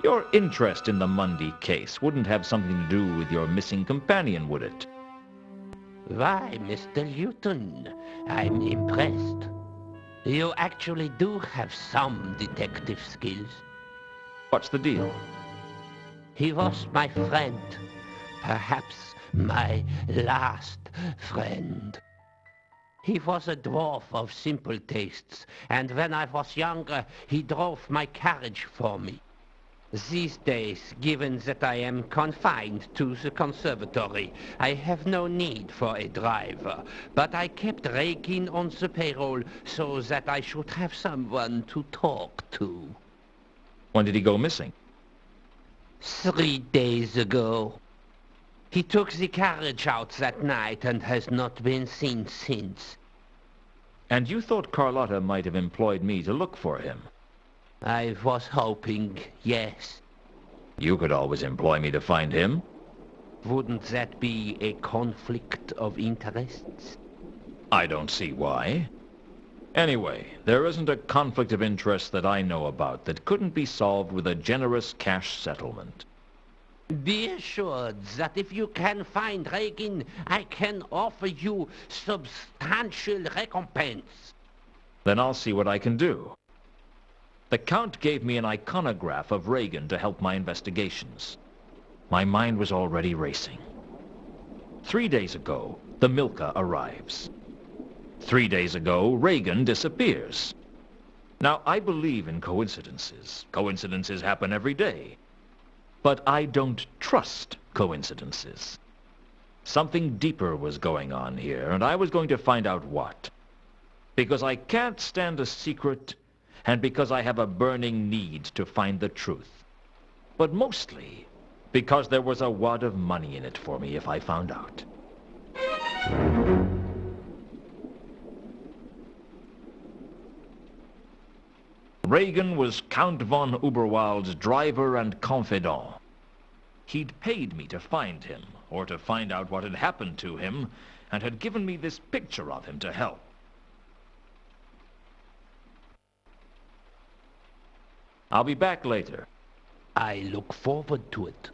Your interest in the Mundy case wouldn't have something to do with your missing companion, would it? Why, Mr. Luton, I'm impressed. You actually do have some detective skills. What's the deal? He was my friend. Perhaps my last friend. He was a dwarf of simple tastes, and when I was younger, he drove my carriage for me. These days, given that I am confined to the conservatory, I have no need for a driver, but I kept Regin on the payroll so that I should have someone to talk to. When did he go missing? 3 days ago. He took the carriage out that night and has not been seen since. And you thought Carlotta might have employed me to look for him? I was hoping, yes. You could always employ me to find him. Wouldn't that be a conflict of interests? I don't see why. Anyway, there isn't a conflict of interest that I know about that couldn't be solved with a generous cash settlement. Be assured that if you can find Regin, I can offer you substantial recompense. Then I'll see what I can do. The Count gave me an iconograph of Regan to help my investigations. My mind was already racing. 3 days ago, the Milka arrives. 3 days ago, Regan disappears. Now, I believe in coincidences. Coincidences happen every day. But I don't trust coincidences. Something deeper was going on here, and I was going to find out what. Because I can't stand a secret, and because I have a burning need to find the truth. But mostly because there was a wad of money in it for me if I found out. Regan was Count von Uberwald's driver and confidant. He'd paid me to find him, or to find out what had happened to him, and had given me this picture of him to help. I'll be back later. I look forward to it.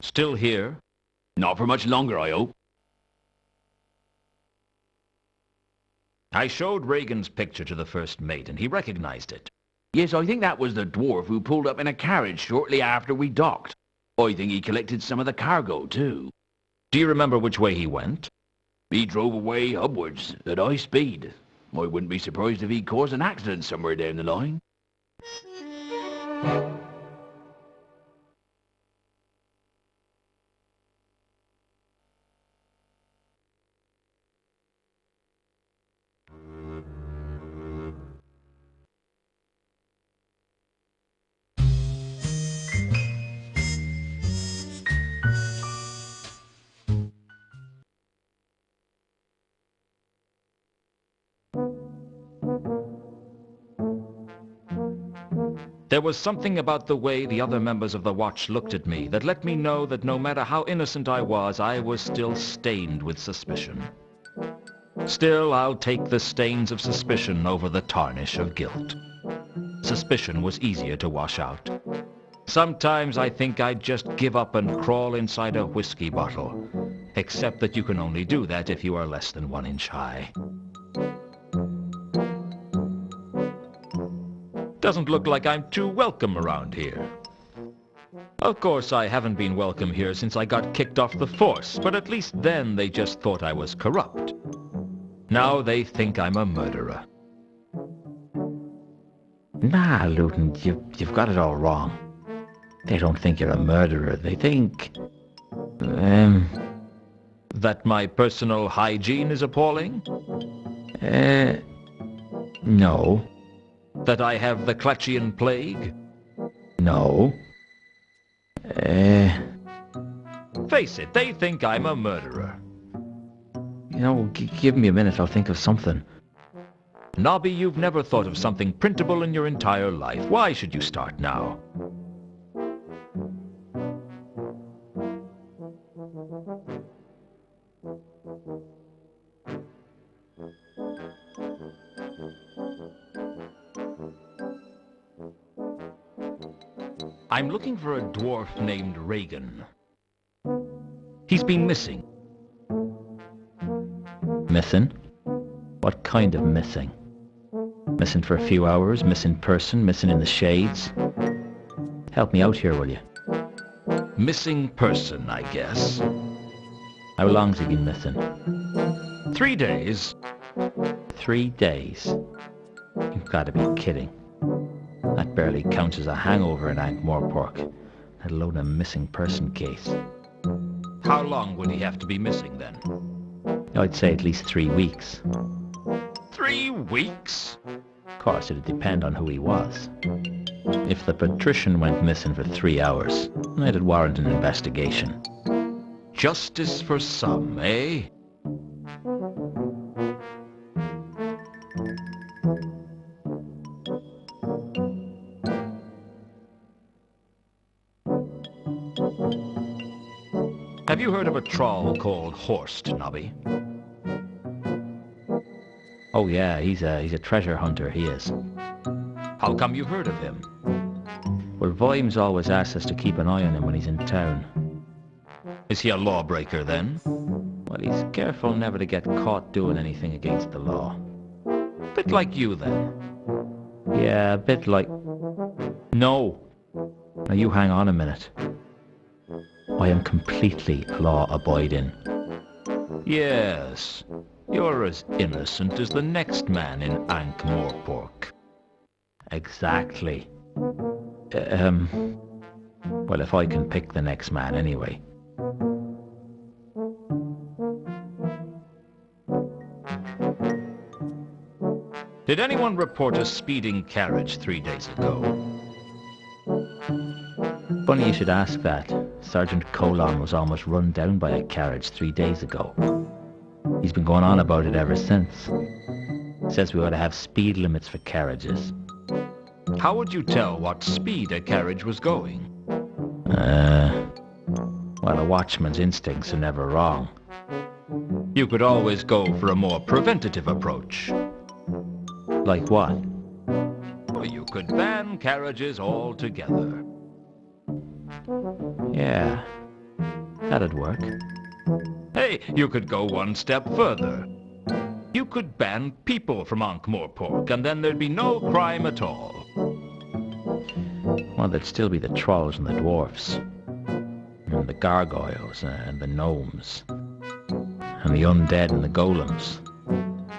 Still here? Not for much longer, I hope. I showed Regan's picture to the first mate, and he recognized it. Yes, I think that was the dwarf who pulled up in a carriage shortly after we docked. I think he collected some of the cargo, too. Do you remember which way he went? He drove away upwards at high speed. I wouldn't be surprised if he caused an accident somewhere down the line. There was something about the way the other members of the watch looked at me that let me know that no matter how innocent I was still stained with suspicion. Still, I'll take the stains of suspicion over the tarnish of guilt. Suspicion was easier to wash out. Sometimes I think I'd just give up and crawl inside a whiskey bottle, except that you can only do that if you are less than 1 inch high. Doesn't look like I'm too welcome around here. Of course, I haven't been welcome here since I got kicked off the force, but at least then they just thought I was corrupt. Now they think I'm a murderer. Nah, Luton, you've got it all wrong. They don't think you're a murderer. They think... that my personal hygiene is appalling? No. That I have the Clatchian plague? No. Face it, they think I'm a murderer. You know, give me a minute, I'll think of something. Nobby, you've never thought of something printable in your entire life. Why should you start now? I'm looking for a dwarf named Reagan. He's been missing. Missing? What kind of missing? Missing for a few hours, missing person, missing in the shades? Help me out here, will you? Missing person, I guess. How long's he been missing? 3 days. 3 days? You've got to be kidding. That barely counts as a hangover in Ankh-Morpork, let alone a missing person case. How long would he have to be missing, then? I'd say at least 3 weeks. 3 weeks? Of course, it'd depend on who he was. If the patrician went missing for 3 hours, it'd warrant an investigation. Justice for some, eh? Have you heard of a troll called Horst, Nobby? Oh yeah, he's a treasure hunter, he is. How come you've heard of him? Well, Vimes always asks us to keep an eye on him when he's in town. Is he a lawbreaker, then? Well, he's careful never to get caught doing anything against the law. Bit like you, then? Yeah, a bit like... No! Now you hang on a minute. I am completely law-abiding. Yes, you're as innocent as the next man in Ankh-Morpork. Exactly. Well, if I can pick the next man anyway. Did anyone report a speeding carriage 3 days ago? Funny you should ask that. Sergeant Colon was almost run down by a carriage 3 days ago. He's been going on about it ever since. Says we ought to have speed limits for carriages. How would you tell what speed a carriage was going? Well, a watchman's instincts are never wrong. You could always go for a more preventative approach. Like what? Well, you could ban carriages altogether. Yeah, that'd work. Hey, you could go one step further. You could ban people from Ankh-Morpork, and then there'd be no crime at all. Well, there'd still be the trolls and the dwarfs, and the gargoyles, and the gnomes, and the undead and the golems.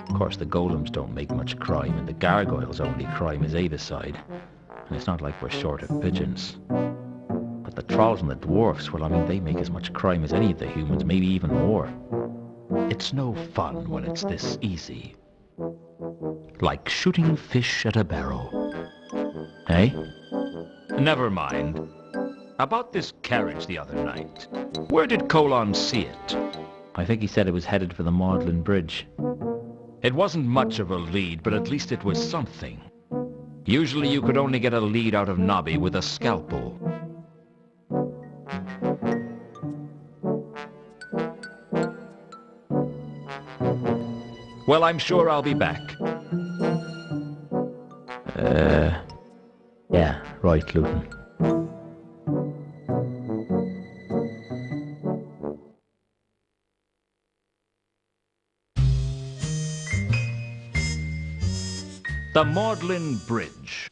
Of course, the golems don't make much crime, and the gargoyles' only crime is Avicide, and it's not like we're short of pigeons. But the trolls and the dwarfs, well, I mean, they make as much crime as any of the humans, maybe even more. It's no fun when it's this easy. Like shooting fish at a barrel. Hey? Never mind. About this carriage the other night. Where did Colon see it? I think he said it was headed for the Magdalen Bridge. It wasn't much of a lead, but at least it was something. Usually you could only get a lead out of Nobby with a scalpel. Well, I'm sure I'll be back. Yeah, right, Luton. The Magdalen Bridge.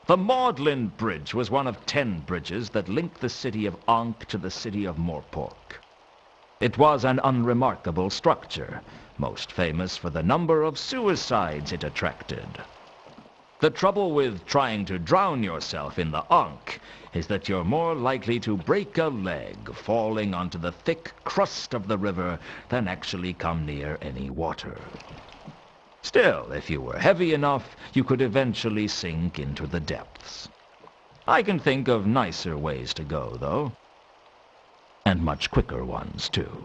The Maudlin Bridge was one of 10 bridges that linked the city of Ankh to the city of Morpork. It was an unremarkable structure, most famous for the number of suicides it attracted. The trouble with trying to drown yourself in the Ankh is that you're more likely to break a leg falling onto the thick crust of the river than actually come near any water. Still, if you were heavy enough, you could eventually sink into the depths. I can think of nicer ways to go, though. And much quicker ones, too.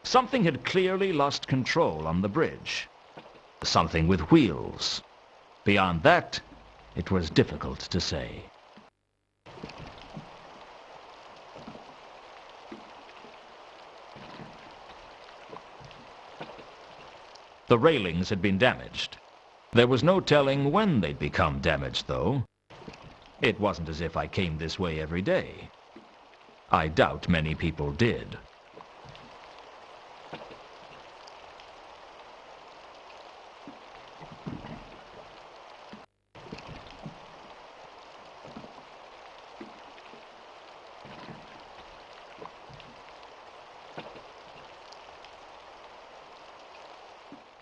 Something had clearly lost control on the bridge. Something with wheels. Beyond that, it was difficult to say. The railings had been damaged. There was no telling when they'd become damaged, though. It wasn't as if I came this way every day. I doubt many people did.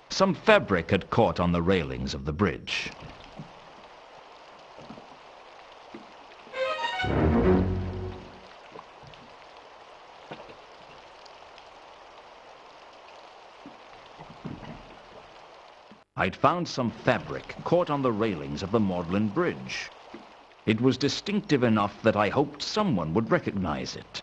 Some fabric had caught on the railings of the bridge. I'd found some fabric caught on the railings of the Maudlin Bridge. It was distinctive enough that I hoped someone would recognize it.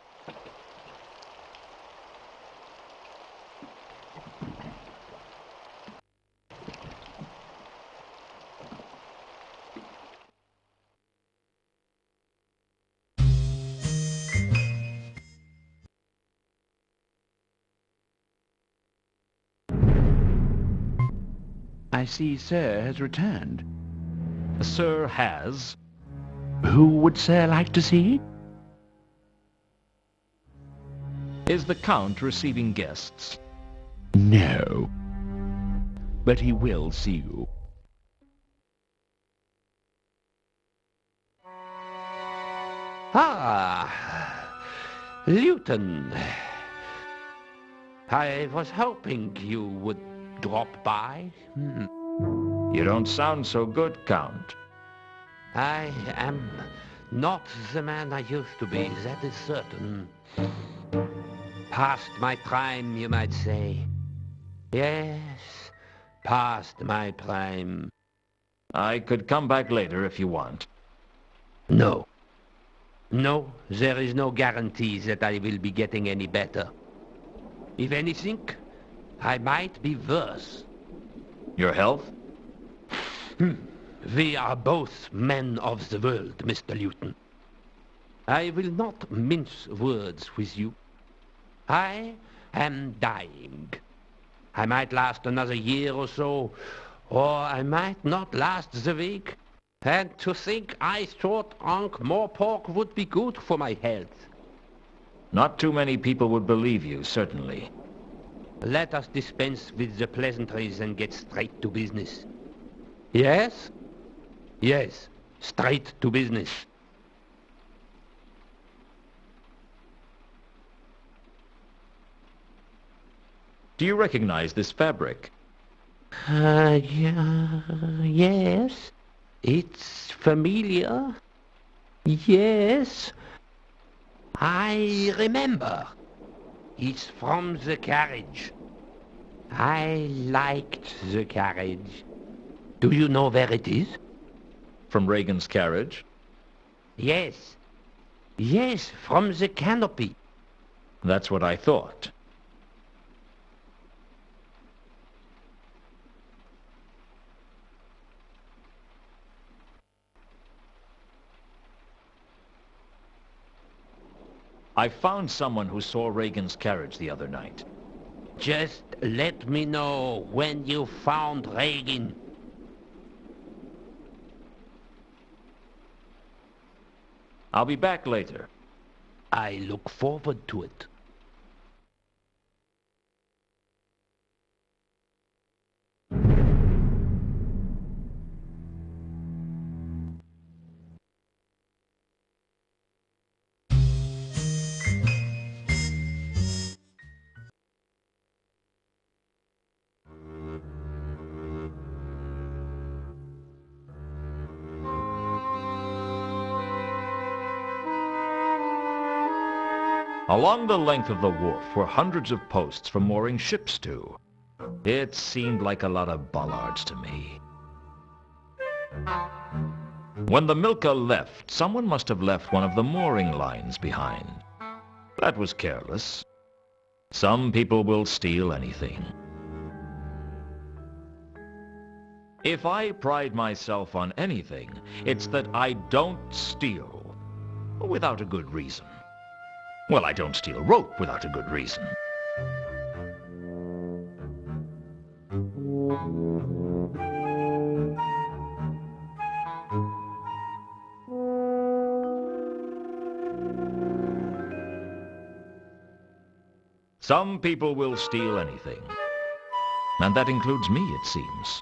I see Sir has returned. Sir has. Who would Sir like to see? Is the Count receiving guests? No. But he will see you. Ah, Luton. I was hoping you would drop by. You don't sound so good, Count. I am not the man I used to be, that is certain. Past my prime, you might say. Yes, past my prime. I could come back later if you want. No. No, there is no guarantee that I will be getting any better. If anything, I might be worse. Your health? We are both men of the world, Mr. Luton. I will not mince words with you. I am dying. I might last another year or so, or I might not last the week. And to think I thought Ankh-Morpork would be good for my health. Not too many people would believe you, certainly. Let us dispense with the pleasantries and get straight to business. Yes? Yes, straight to business. Do you recognize this fabric? Yes. It's familiar. Yes. I remember. It's from the carriage. I liked the carriage. Do you know where it is? From Reagan's carriage? Yes. Yes, from the canopy. That's what I thought. I found someone who saw Reagan's carriage the other night. Just let me know when you found Reagan. I'll be back later. I look forward to it. Along the length of the wharf were hundreds of posts for mooring ships to. It seemed like a lot of bollards to me. When the Milka left, someone must have left one of the mooring lines behind. That was careless. Some people will steal anything. If I pride myself on anything, it's that I don't steal without a good reason. Well, I don't steal rope without a good reason. Some people will steal anything. And that includes me, it seems.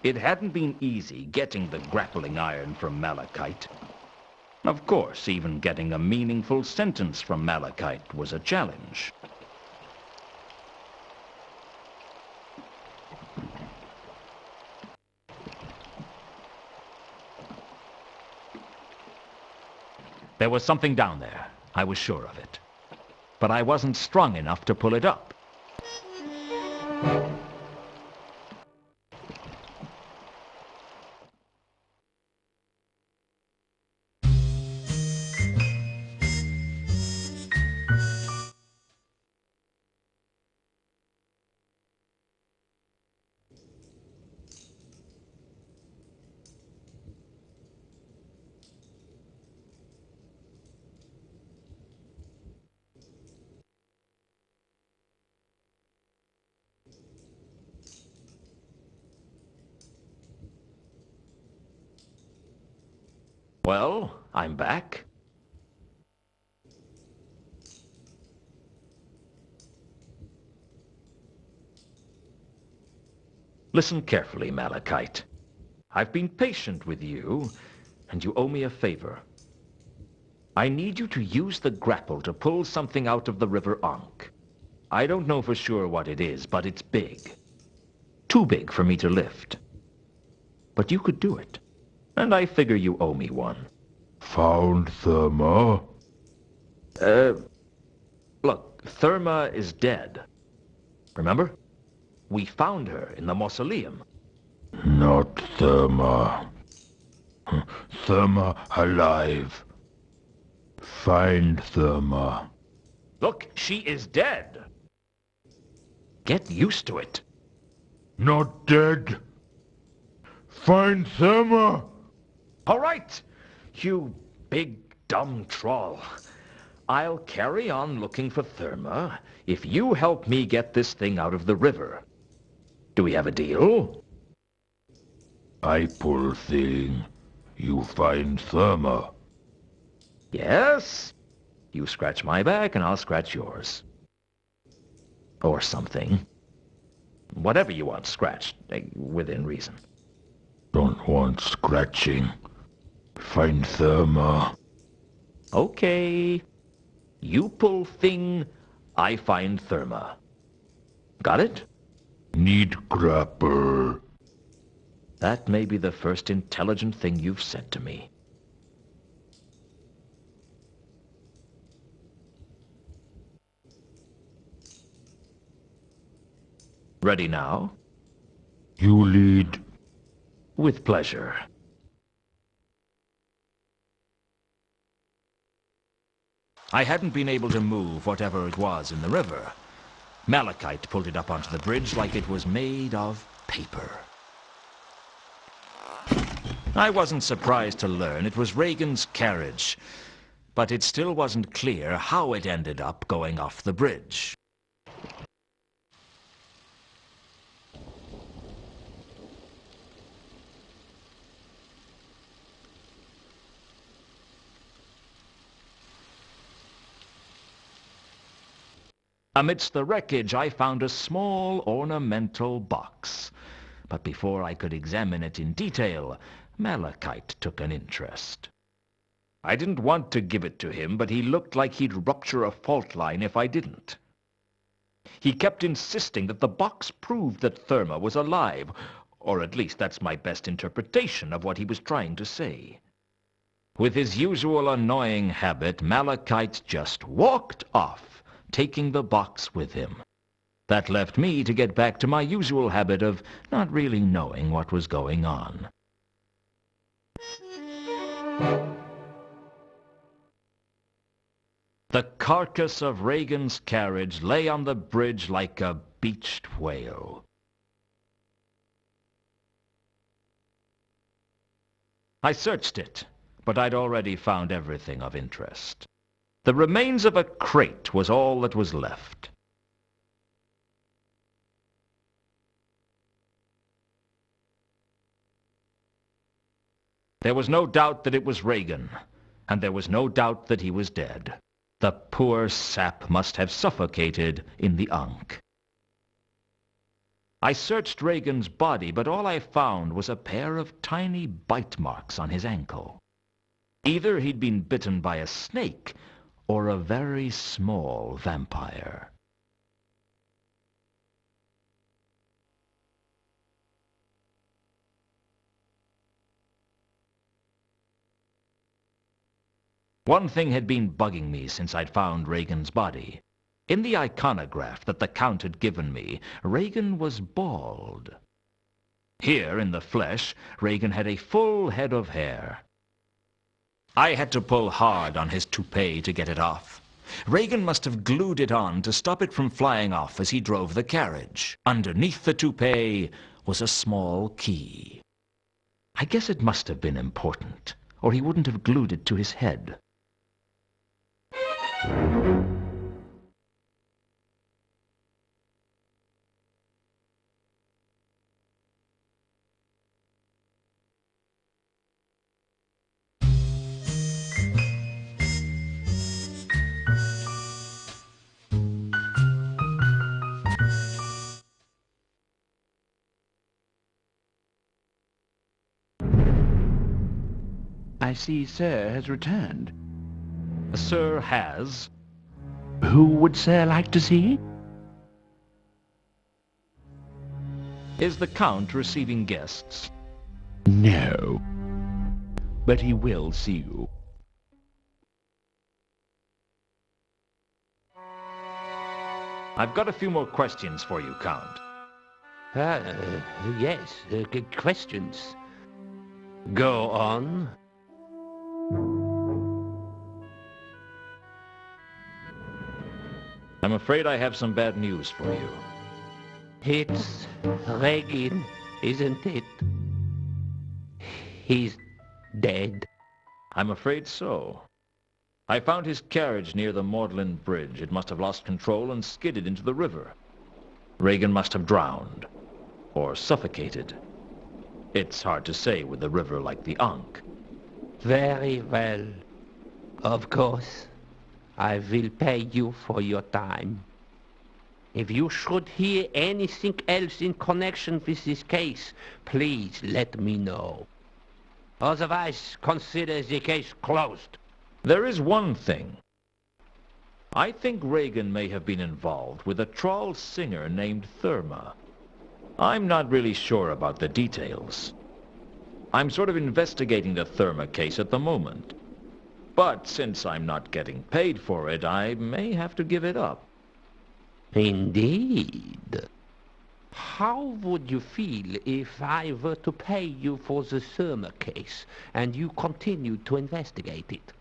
It hadn't been easy getting the grappling iron from Malachite. Of course, even getting a meaningful sentence from Malachite was a challenge. There was something down there. I was sure of it. But I wasn't strong enough to pull it up. Well, I'm back. Listen carefully, Malachite. I've been patient with you, and you owe me a favor. I need you to use the grapple to pull something out of the River Ankh. I don't know for sure what it is, but it's big. Too big for me to lift. But you could do it, and I figure you owe me one. Found Therma? Look, Therma is dead. Remember? We found her in the mausoleum. Not Therma. Therma alive. Find Therma. Look, she is dead. Get used to it. Not dead. Find Therma. All right, you big dumb troll. I'll carry on looking for Therma if you help me get this thing out of the river. Do we have a deal? I pull thing. You find Therma. Yes? You scratch my back and I'll scratch yours. Or something. Whatever you want scratched, within reason. Don't want scratching. Find Therma. Okay. You pull thing, I find Therma. Got it? Need grapple. That may be the first intelligent thing you've said to me. Ready now? You lead. With pleasure. I hadn't been able to move whatever it was in the river. Malachite pulled it up onto the bridge like it was made of paper. I wasn't surprised to learn it was Reagan's carriage, but it still wasn't clear how it ended up going off the bridge. Amidst the wreckage, I found a small ornamental box. But before I could examine it in detail, Malachite took an interest. I didn't want to give it to him, but he looked like he'd rupture a fault line if I didn't. He kept insisting that the box proved that Therma was alive, or at least that's my best interpretation of what he was trying to say. With his usual annoying habit, Malachite just walked off, taking the box with him. That left me to get back to my usual habit of not really knowing what was going on. The carcass of Reagan's carriage lay on the bridge like a beached whale. I searched it, but I'd already found everything of interest. The remains of a crate was all that was left. There was no doubt that it was Reagan, and there was no doubt that he was dead. The poor sap must have suffocated in the Ankh. I searched Reagan's body, but all I found was a pair of tiny bite marks on his ankle. Either he'd been bitten by a snake or a very small vampire. One thing had been bugging me since I'd found Reagan's body. In the iconograph that the Count had given me, Reagan was bald. Here, in the flesh, Reagan had a full head of hair. I had to pull hard on his toupee to get it off. Reagan must have glued it on to stop it from flying off as he drove the carriage. Underneath the toupee was a small key. I guess it must have been important, or he wouldn't have glued it to his head. I see Sir has returned. Sir has. Who would Sir like to see? Is the Count receiving guests? No. But he will see you. I've got a few more questions for you, Count. Yes, questions. Go on. I'm afraid I have some bad news for you. It's Reagan, isn't it? He's dead. I'm afraid so. I found his carriage near the Magdalen Bridge. It must have lost control and skidded into the river. Reagan must have drowned, or suffocated. It's hard to say with a river like the Ankh. Very well. Of course, I will pay you for your time. If you should hear anything else in connection with this case, please let me know. Otherwise, consider the case closed. There is one thing. I think Reagan may have been involved with a troll singer named Therma. I'm not really sure about the details. I'm sort of investigating the Therma case at the moment. But since I'm not getting paid for it, I may have to give it up. Indeed. How would you feel if I were to pay you for the Therma case and you continued to investigate it?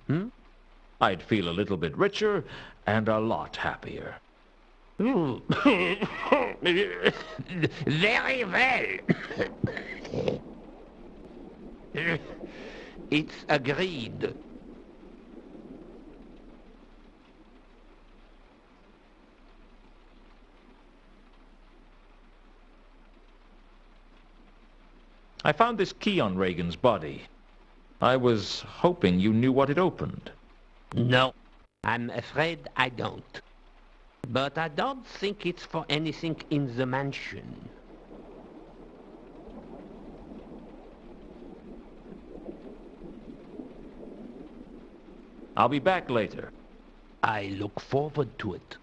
I'd feel a little bit richer and a lot happier. Very well. It's agreed. I found this key on Reagan's body. I was hoping you knew what it opened. No, I'm afraid I don't. But I don't think it's for anything in the mansion. I'll be back later. I look forward to it.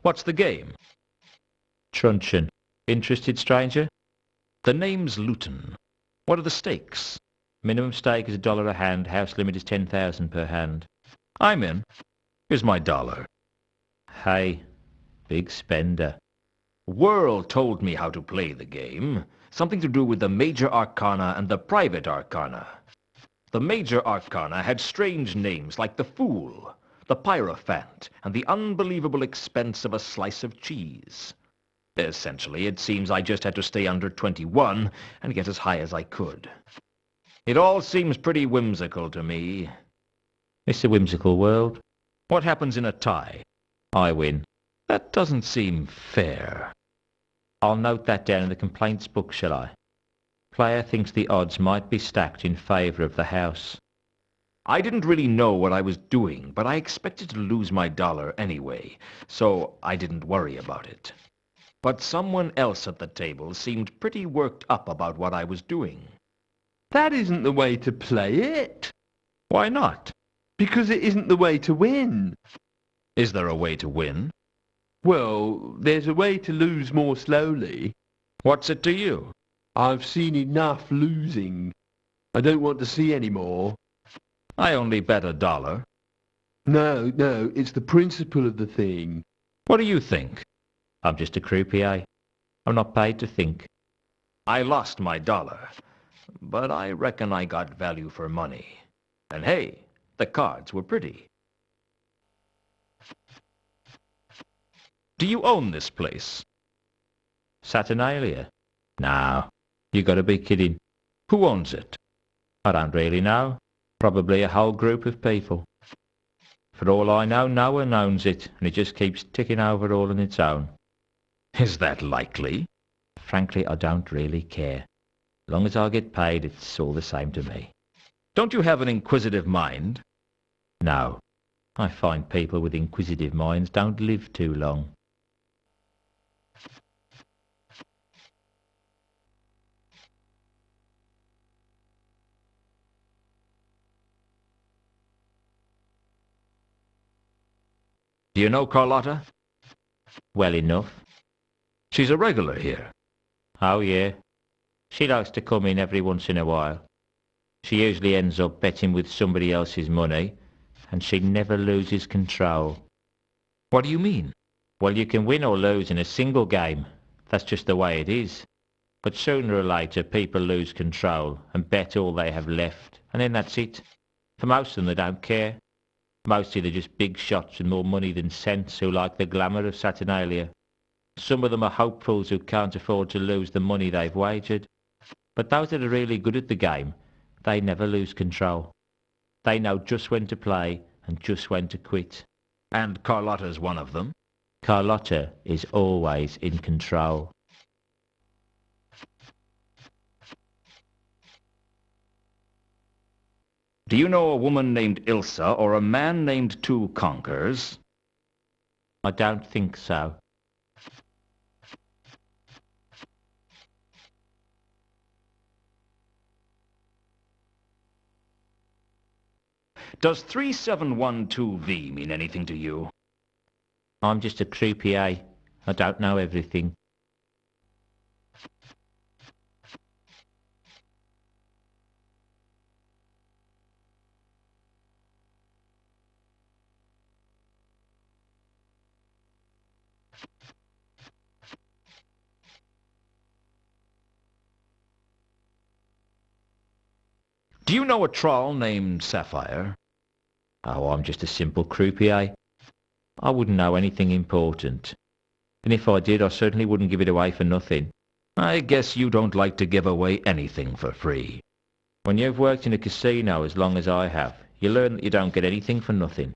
What's the game? Truncheon. Interested, stranger? The name's Luton. What are the stakes? Minimum stake is $1 a hand. House limit is 10,000 per hand. I'm in. Here's my dollar. Hey, big spender. World told me how to play the game. Something to do with the major arcana and the private arcana. The major arcana had strange names like the Fool, the Pyrophant, and the unbelievable expense of a slice of cheese. Essentially, it seems I just had to stay under 21 and get as high as I could. It all seems pretty whimsical to me. It's a whimsical world. What happens in a tie? I win. That doesn't seem fair. I'll note that down in the complaints book, shall I? Player thinks the odds might be stacked in favour of the house. I didn't really know what I was doing, but I expected to lose my dollar anyway, so I didn't worry about it. But someone else at the table seemed pretty worked up about what I was doing. That isn't the way to play it. Why not? Because it isn't the way to win. Is there a way to win? Well, there's a way to lose more slowly. What's it to you? I've seen enough losing. I don't want to see any more. I only bet $1. No, it's the principle of the thing. What do you think? I'm just a croupier. I'm not paid to think. I lost my dollar, but I reckon I got value for money. And hey, the cards were pretty. Do you own this place? Saturnalia? No, you gotta be kidding. Who owns it? I don't really know. Probably a whole group of people. For all I know, no one owns it, and it just keeps ticking over all on its own. Is that likely? Frankly, I don't really care. As long as I get paid, it's all the same to me. Don't you have an inquisitive mind? No. I find people with inquisitive minds don't live too long. Do you know Carlotta? Well enough. She's a regular here. Oh yeah. She likes to come in every once in a while. She usually ends up betting with somebody else's money, and she never loses control. What do you mean? Well, you can win or lose in a single game. That's just the way it is. But sooner or later people lose control and bet all they have left, and then that's it. For most of them they don't care. Mostly they're just big shots with more money than sense who like the glamour of Saturnalia. Some of them are hopefuls who can't afford to lose the money they've wagered. But those that are really good at the game, they never lose control. They know just when to play and just when to quit. And Carlotta's one of them? Carlotta is always in control. Do you know a woman named Ilsa or a man named Two Conkers? I don't think so. Does 3712V mean anything to you? I'm just a croupier. I don't know everything. Do you know a troll named Sapphire? Oh, I'm just a simple croupier. I wouldn't know anything important. And if I did, I certainly wouldn't give it away for nothing. I guess you don't like to give away anything for free. When you've worked in a casino as long as I have, you learn that you don't get anything for nothing.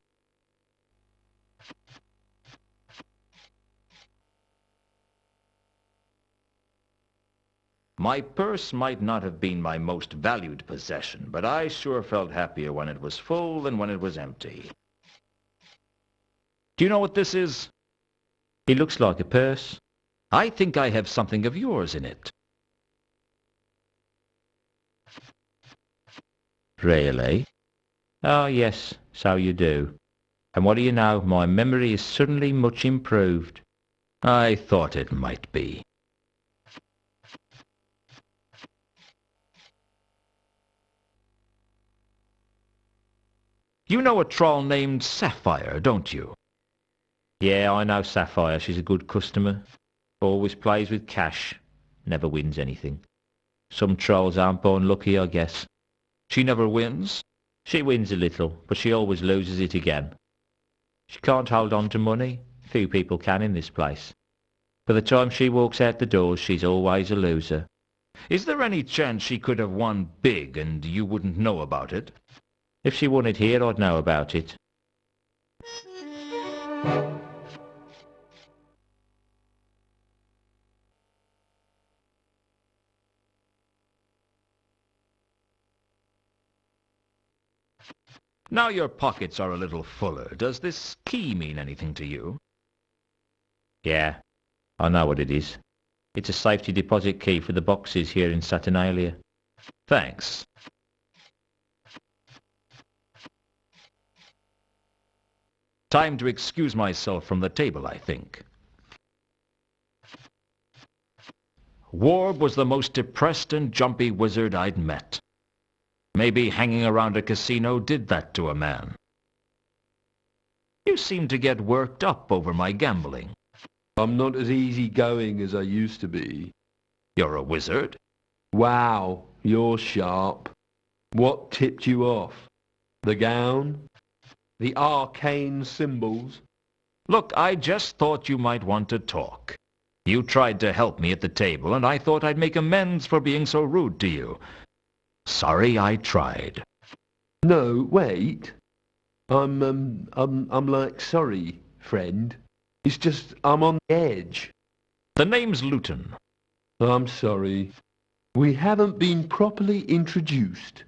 My purse might not have been my most valued possession, but I sure felt happier when it was full than when it was empty. Do you know what this is? It looks like a purse. I think I have something of yours in it. Really? Oh, yes, so you do. And what do you know, my memory is suddenly much improved. I thought it might be. You know a troll named Sapphire, don't you? Yeah, I know Sapphire. She's a good customer. Always plays with cash. Never wins anything. Some trolls aren't born lucky, I guess. She never wins? She wins a little, but she always loses it again. She can't hold on to money. Few people can in this place. By the time she walks out the doors, she's always a loser. Is there any chance she could have won big and you wouldn't know about it? If she won it here, I'd know about it. Now your pockets are a little fuller. Does this key mean anything to you? Yeah, I know what it is. It's a safety deposit key for the boxes here in Saturnalia. Thanks. Time to excuse myself from the table, I think. Warb was the most depressed and jumpy wizard I'd met. Maybe hanging around a casino did that to a man. You seem to get worked up over my gambling. I'm not as easygoing as I used to be. You're a wizard? Wow, you're sharp. What tipped you off? The gown? The arcane symbols? Look, I just thought you might want to talk. You tried to help me at the table, and I thought I'd make amends for being so rude to you. Sorry I tried. No, wait. I'm like sorry, friend. It's just I'm on the edge. The name's Luton. I'm sorry. We haven't been properly introduced.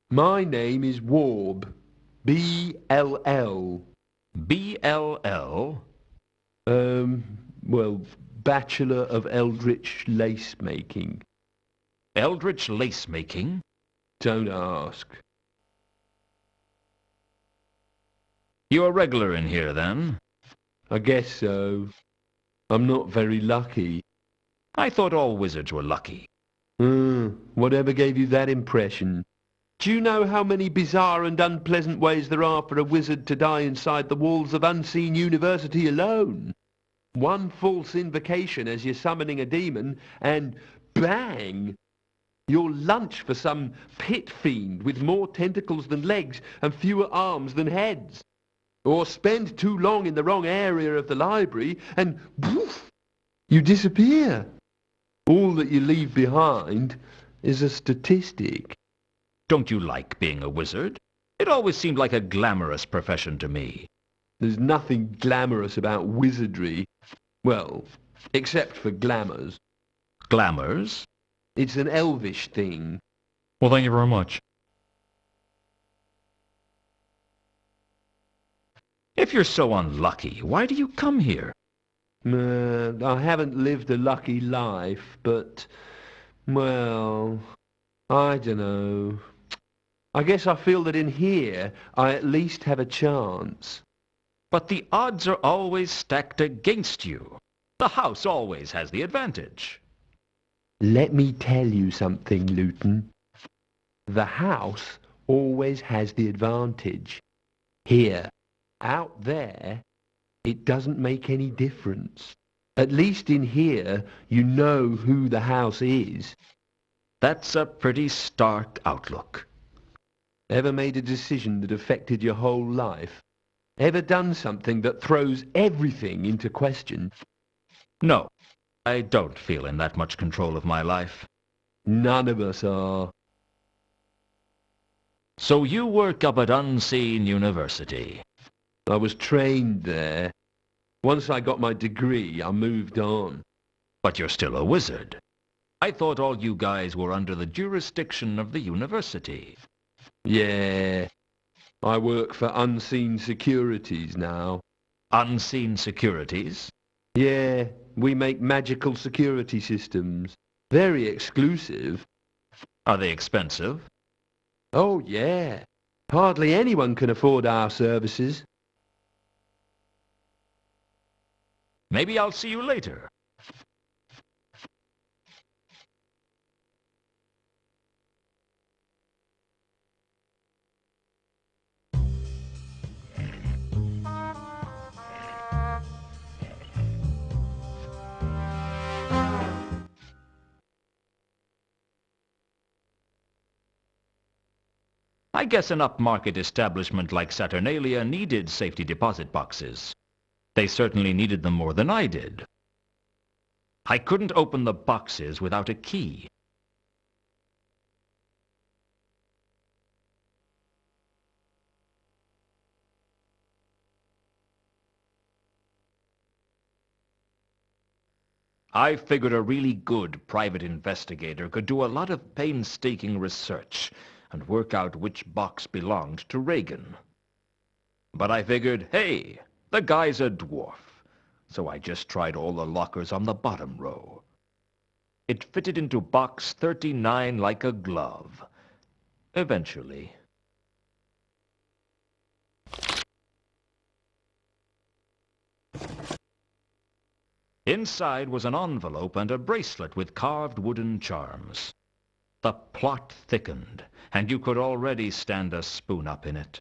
My name is Warb. B-L-L. B-L-L? Well, Bachelor of Eldritch Lace Making. Eldritch lace making? Don't ask. You a regular in here, then? I guess so. I'm not very lucky. I thought all wizards were lucky. Whatever gave you that impression? Do you know how many bizarre and unpleasant ways there are for a wizard to die inside the walls of Unseen University alone? One false invocation as you're summoning a demon, and bang! You're lunch for some pit fiend with more tentacles than legs and fewer arms than heads. Or spend too long in the wrong area of the library and poof, you disappear. All that you leave behind is a statistic. Don't you like being a wizard? It always seemed like a glamorous profession to me. There's nothing glamorous about wizardry. Well, except for glamours. Glamours? It's an elvish thing. Well, thank you very much. If you're so unlucky, why do you come here? I haven't lived a lucky life, but, well, I dunno. I guess I feel that in here I at least have a chance. But the odds are always stacked against you. The house always has the advantage. Let me tell you something, Luton. The house always has the advantage. Here, out there, It doesn't make any difference. At least in here, you know who the house is. That's a pretty stark outlook. Ever made a decision that affected your whole life? Ever done something that throws everything into question? No, I don't feel in that much control of my life. None of us are. So you work up at Unseen University. I was trained there. Once I got my degree, I moved on. But you're still a wizard. I thought all you guys were under the jurisdiction of the university. Yeah. I work for Unseen Securities now. Unseen Securities? Yeah, we make magical security systems. Very exclusive. Are they expensive? Oh, yeah. Hardly anyone can afford our services. Maybe I'll see you later. I guess an upmarket establishment like Saturnalia needed safety deposit boxes. They certainly needed them more than I did. I couldn't open the boxes without a key. I figured a really good private investigator could do a lot of painstaking research and work out which box belonged to Reagan. But I figured, hey, the guy's a dwarf, so I just tried all the lockers on the bottom row. It fitted into box 39 like a glove. Eventually. Inside was an envelope and a bracelet with carved wooden charms. The plot thickened, and you could already stand a spoon up in it.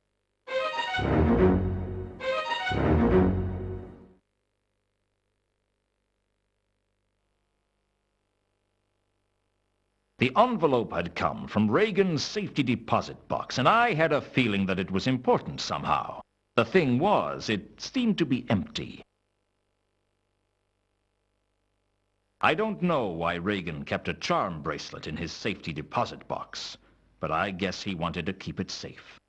The envelope had come from Reagan's safety deposit box, and I had a feeling that it was important somehow. The thing was, it seemed to be empty. I don't know why Reagan kept a charm bracelet in his safety deposit box, but I guess he wanted to keep it safe.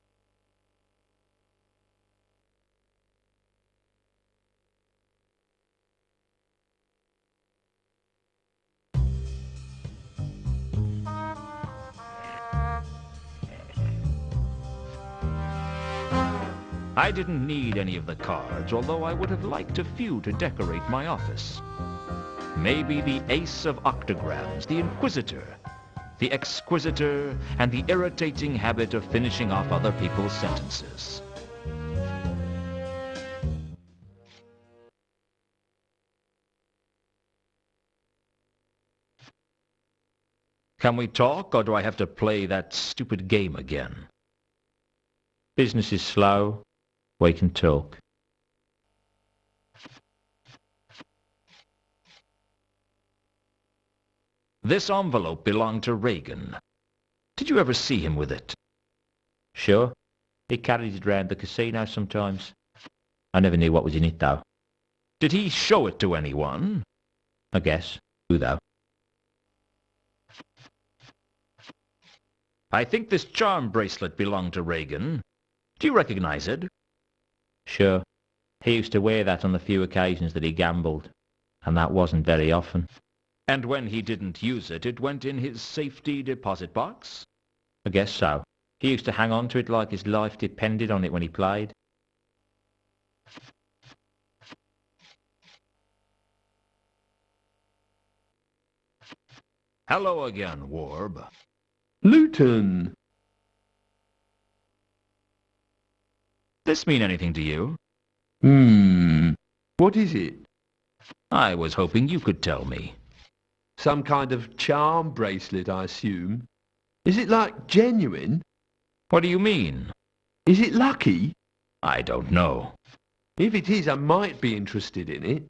I didn't need any of the cards, although I would have liked a few to decorate my office. Maybe the Ace of Octograms, the Inquisitor, the Exquisitor, and the irritating habit of finishing off other people's sentences. Can we talk, or do I have to play that stupid game again? Business is slow. We can talk. This envelope belonged to Reagan. Did you ever see him with it? Sure. He carried it round the casino sometimes. I never knew what was in it, though. Did he show it to anyone? I guess. Who, though? I think this charm bracelet belonged to Reagan. Do you recognize it? Sure. He used to wear that on the few occasions that he gambled, and that wasn't very often. And when he didn't use it, it went in his safety deposit box? I guess so. He used to hang on to it like his life depended on it when he played. Hello again, Warb. Luton! This mean anything to you? What is it? I was hoping you could tell me. Some kind of charm bracelet, I assume. Is it, like, genuine? What do you mean? Is it lucky? I don't know. If it is, I might be interested in it.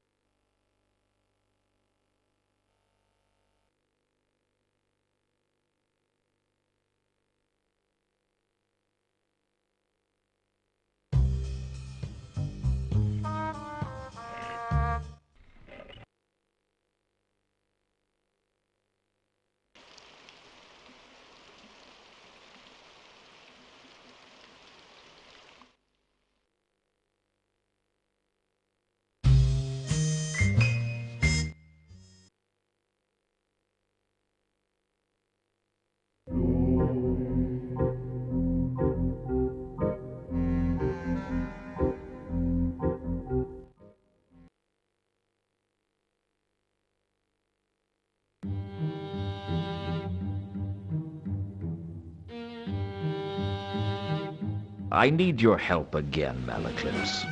I need your help again, Malaclips.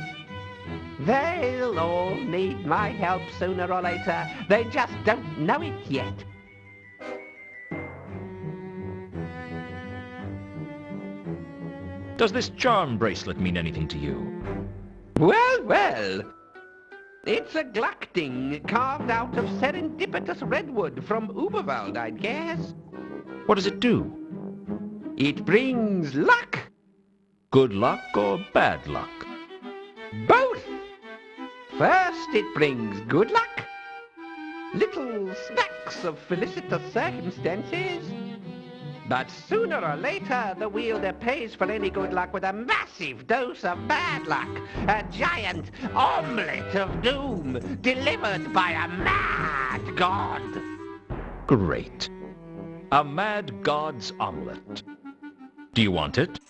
They'll all need my help sooner or later. They just don't know it yet. Does this charm bracelet mean anything to you? Well, well. It's a Gluckding carved out of serendipitous redwood from Uberwald, I'd guess. What does it do? It brings luck. Good luck or bad luck? Both. First, it brings good luck. Little snacks of felicitous circumstances. But sooner or later, the wielder pays for any good luck with a massive dose of bad luck. A giant omelette of doom delivered by a mad god. Great. A mad god's omelette. Do you want it?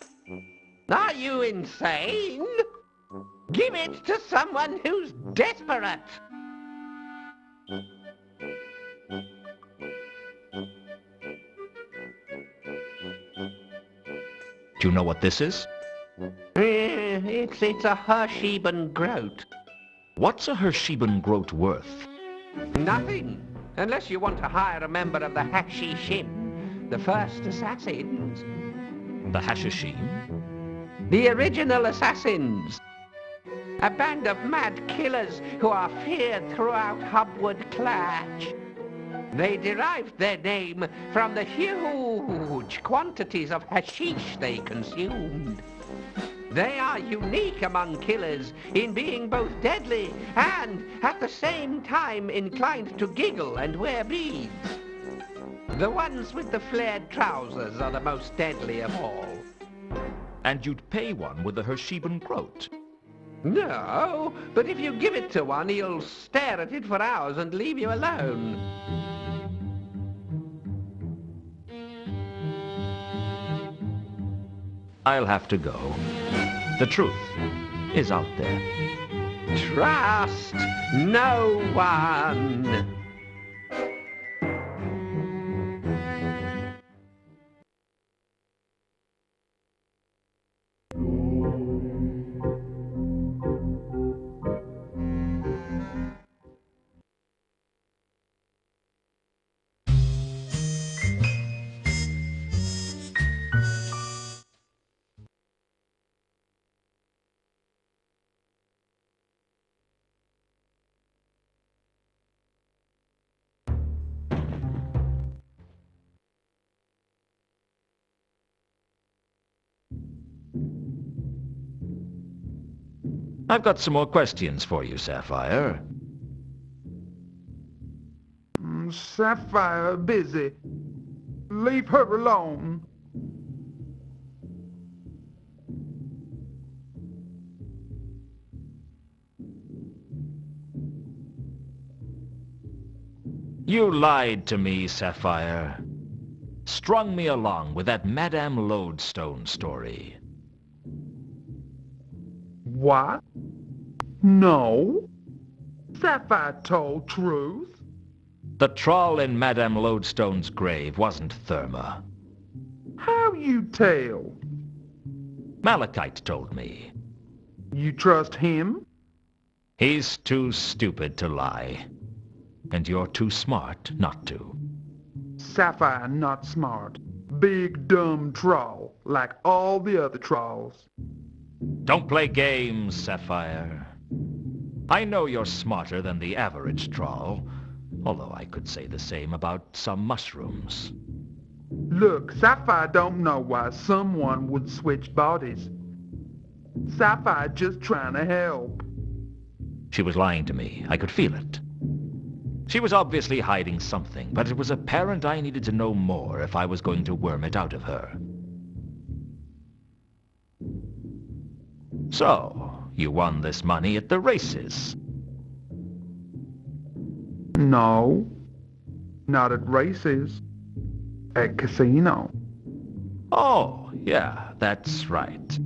Are you insane? Give it to someone who's desperate. Do you know what this is? It's a Hersheben groat. What's a Hersheben groat worth? Nothing, unless you want to hire a member of the Hashishim, the first assassins. The Hashishim? The original assassins. A band of mad killers who are feared throughout Hubwood Clatch. They derived their name from the huge quantities of hashish they consumed. They are unique among killers in being both deadly and, at the same time, inclined to giggle and wear beads. The ones with the flared trousers are the most deadly of all. And you'd pay one with the Hersheben groat? No, but if you give it to one, he'll stare at it for hours and leave you alone. I'll have to go. The truth is out there. Trust no one. I've got some more questions for you, Sapphire. Sapphire busy. Leave her alone. You lied to me, Sapphire. Strung me along with that Madame Lodestone story. What? No. Sapphire told truth. The trawl in Madame Lodestone's grave wasn't Therma. How you tell? Malachite told me. You trust him? He's too stupid to lie. And you're too smart not to. Sapphire not smart. Big dumb troll, like all the other trolls. Don't play games, Sapphire. I know you're smarter than the average troll, although I could say the same about some mushrooms. Look, Sapphire don't know why someone would switch bodies. Sapphire just trying to help. She was lying to me. I could feel it. She was obviously hiding something, but it was apparent I needed to know more if I was going to worm it out of her. So, you won this money at the races. No, not at races. At casino. Oh, yeah, that's right.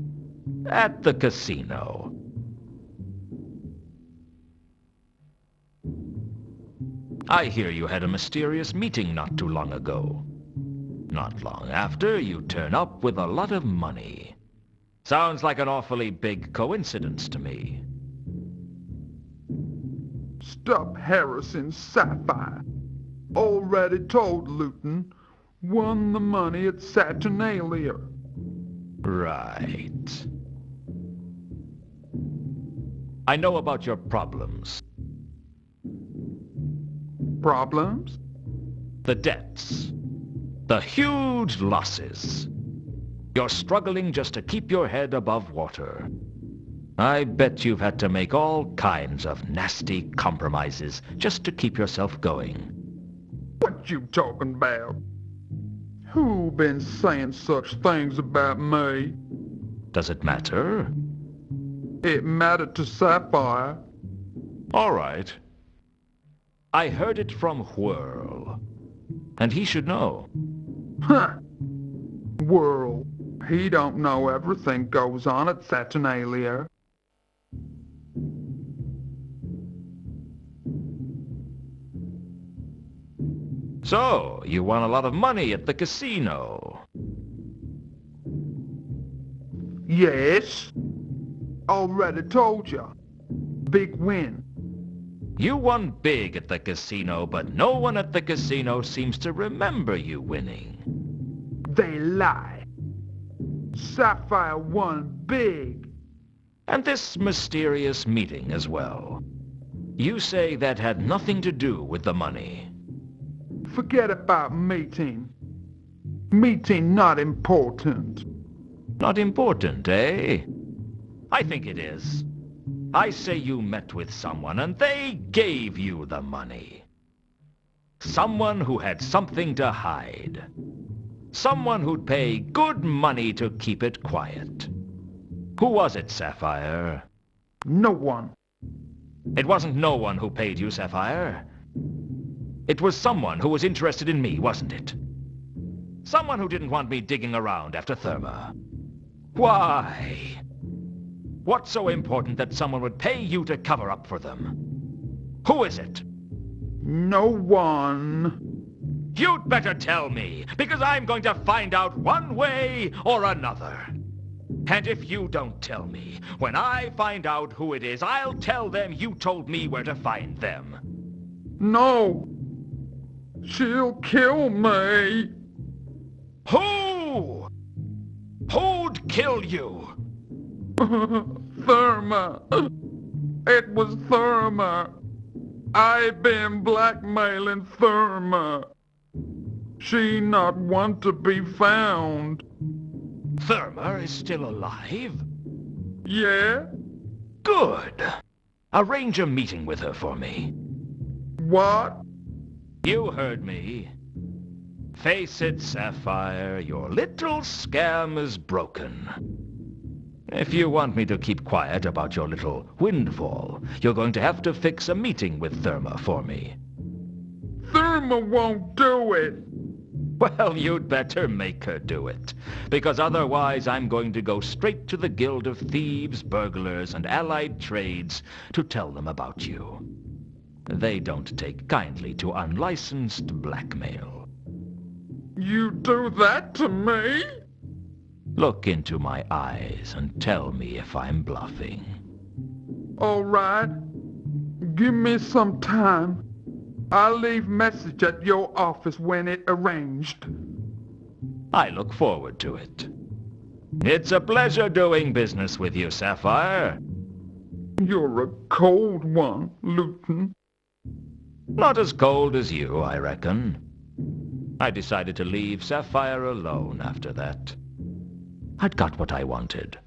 At the casino. I hear you had a mysterious meeting not too long ago. Not long after, you turn up with a lot of money. Sounds like an awfully big coincidence to me. Stop harassing Sapphire. Already told Luton. Won the money at Saturnalia. Right. I know about your problems. Problems? The debts. The huge losses. You're struggling just to keep your head above water. I bet you've had to make all kinds of nasty compromises just to keep yourself going. What you talking about? Who been saying such things about me? Does it matter? It mattered to Sapphire. All right. I heard it from Whirl. And he should know. Huh. Whirl. He don't know everything goes on at Saturnalia. So, you won a lot of money at the casino. Yes. Already told ya. Big win. You won big at the casino, but no one at the casino seems to remember you winning. They lie. Sapphire won big. And this mysterious meeting as well. You say that had nothing to do with the money. Forget about meeting. Meeting not important. Not important, eh? I think it is. I say you met with someone and they gave you the money. Someone who had something to hide. Someone who'd pay good money to keep it quiet. Who was it, Sapphire? No one. It wasn't no one who paid you, Sapphire. It was someone who was interested in me, wasn't it? Someone who didn't want me digging around after Therma. Why? What's so important that someone would pay you to cover up for them? Who is it? No one. You'd better tell me, because I'm going to find out one way or another. And if you don't tell me, when I find out who it is, I'll tell them you told me where to find them. No. She'll kill me. Who? Who'd kill you? Therma. It was Therma. I've been blackmailing Therma. She not want to be found. Therma is still alive? Yeah? Good. Arrange a meeting with her for me. What? You heard me. Face it, Sapphire, your little scam is broken. If you want me to keep quiet about your little windfall, you're going to have to fix a meeting with Therma for me. Therma won't do it. Well, you'd better make her do it, because otherwise I'm going to go straight to the Guild of Thieves, Burglars, and Allied Trades to tell them about you. They don't take kindly to unlicensed blackmail. You do that to me? Look into my eyes and tell me if I'm bluffing. All right. Give me some time. I'll leave message at your office when it arranged. I look forward to it. It's a pleasure doing business with you, Sapphire. You're a cold one, Luton. Not as cold as you, I reckon. I decided to leave Sapphire alone after that. I'd got what I wanted.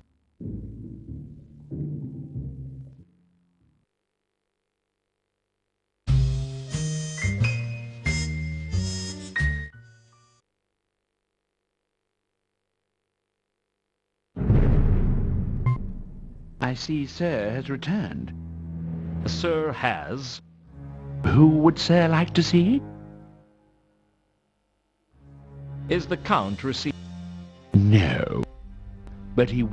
I see Sir has returned. Sir has. Who would Sir like to see? Is the Count received? No. But he...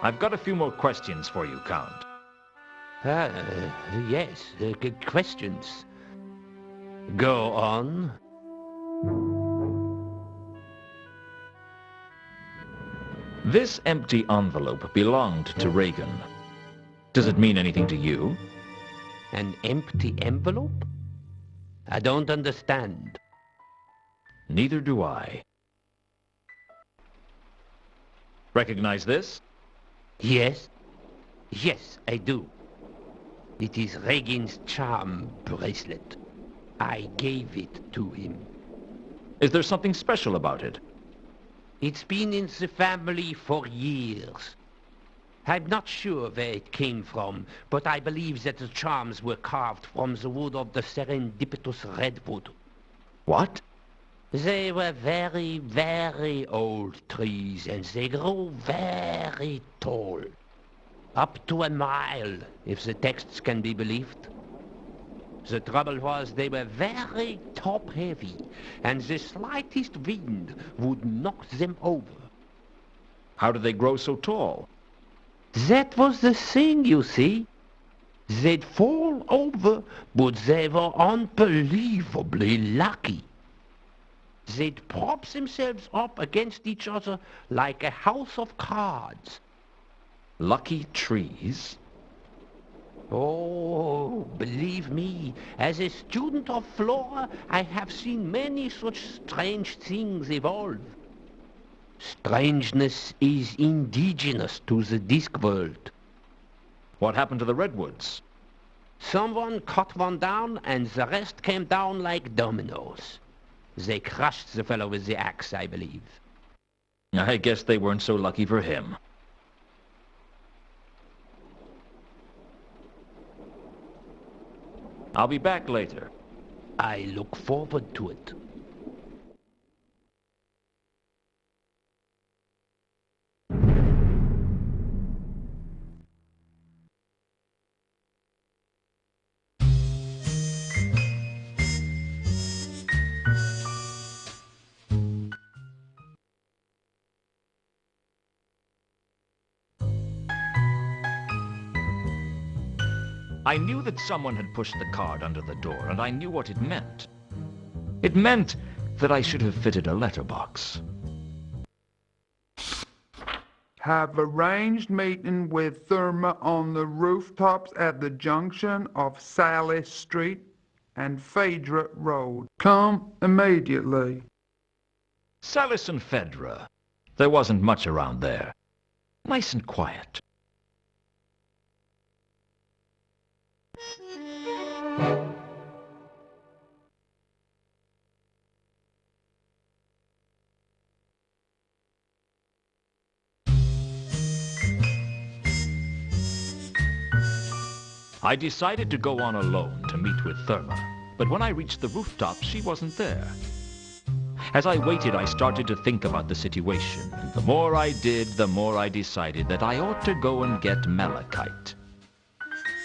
I've got a few more questions for you, Count. Yes, good questions. Go on. This empty envelope belonged to Reagan. Does it mean anything to you? An empty envelope? I don't understand. Neither do I. Recognize this? Yes? Yes, I do. It is Reagan's charm bracelet. I gave it to him. Is there something special about it? It's been in the family for years. I'm not sure where it came from, but I believe that the charms were carved from the wood of the serendipitous redwood. What? They were very, very old trees, and they grew very tall. Up to a mile, if the texts can be believed. The trouble was they were very top-heavy, and the slightest wind would knock them over. How did they grow so tall? That was the thing, you see. They'd fall over, but they were unbelievably lucky. They'd prop themselves up against each other like a house of cards. Lucky trees? Oh, believe me, as a student of flora, I have seen many such strange things evolve. Strangeness is indigenous to the Discworld. What happened to the redwoods? Someone cut one down, and the rest came down like dominoes. They crushed the fellow with the axe, I believe. I guess they weren't so lucky for him. I'll be back later. I look forward to it. I knew that someone had pushed the card under the door, and I knew what it meant. It meant that I should have fitted a letterbox. Have arranged meeting with Therma on the rooftops at the junction of Sally Street and Phaedra Road. Come immediately. Salis and Phaedra. There wasn't much around there. Nice and quiet. I decided to go on alone to meet with Therma, but when I reached the rooftop, she wasn't there. As I waited, I started to think about the situation, and the more I did, the more I decided that I ought to go and get Malachite.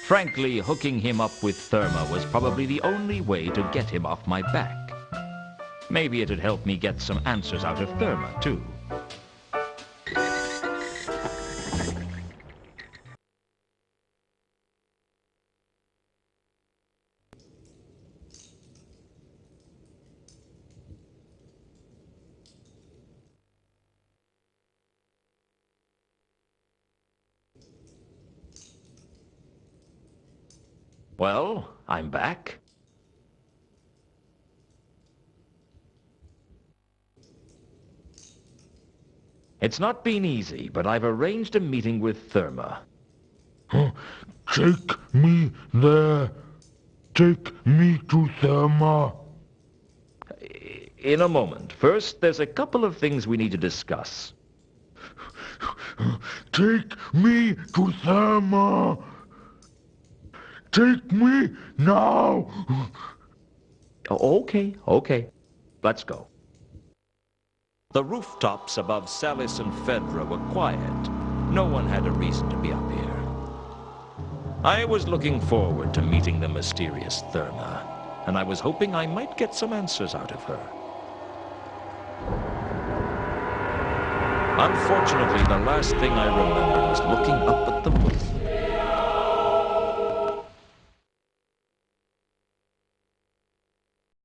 Frankly, hooking him up with Therma was probably the only way to get him off my back. Maybe it'd help me get some answers out of Therma, too. Well, I'm back. It's not been easy, but I've arranged a meeting with Therma. Take me there. Take me to Therma. In a moment. First, there's a couple of things we need to discuss. Take me to Therma. Take me now. Okay. Let's go. The rooftops above Salis and Fedra were quiet. No one had a reason to be up here. I was looking forward to meeting the mysterious Therma, and I was hoping I might get some answers out of her. Unfortunately, the last thing I remember was looking up at the roof.